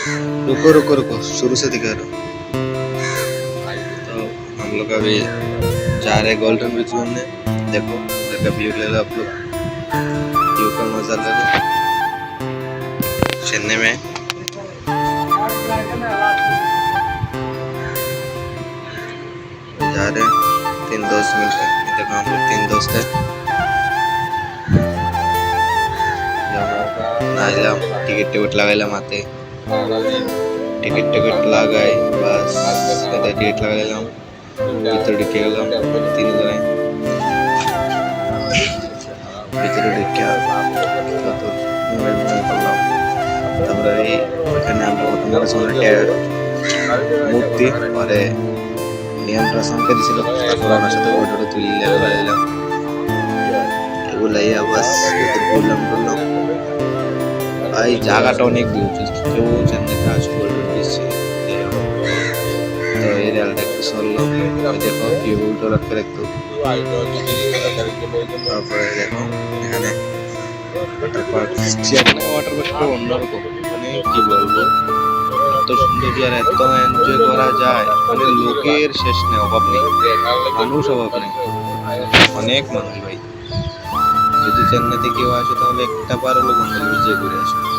रुको रुको रुको, शुरू से दिखा रहा हूँ। तो हम लोग अभी जा रहे हैं गोल्डन बीच घूमने। देखो उधर का व्यू ले लो आप लोग, व्यू का मजा ले लो। चेन्नई में जा रहे हैं, 3 दोस्त मिलकर। देखो हम लोग 3 दोस्त हैं। नाइलाम टिकट टिकट लगाइलाम आते, टिकट टिकट लागाई बस এটা টিকিট লাগাইলাম, ভিতরে ঢুকে গেলাম 3 জনে। ভিতরে ঢুকে কত মনে করলাম। তারপরে ওখানে আমরা প্রথমবার শুনে মূর্তি পরে নিয়ম রসম করেছিল, তারপর ওনার সাথে ফটো তুলে গেলাম। এগুলাই বাস বললাম বললাম ভাই জায়গাটা অনেক বিউটিফুল, কেউ চেন্নাইতে আসবে গোল্ডেন বিচে। তো এই রেলটা একটু সরলাম, দেখো কি উল্টো রাখতে রাখতো। তারপরে দেখো এখানে ওয়াটার পার্ক, চেন্নাই ওয়াটার পার্কটা অন্যরকম, মানে কি বলবো, এত সুন্দর আর এত এনজয় করা যায়, মানে লোকের শেষ নেই, অভাব নেই, মানুষ অভাব নেই, অনেক মানুষ ভাই। যদি চেন্নাইতে কেউ আসে তাহলে একটা বার হলো গোল্ডেন বিচে ঘুরে আসবে।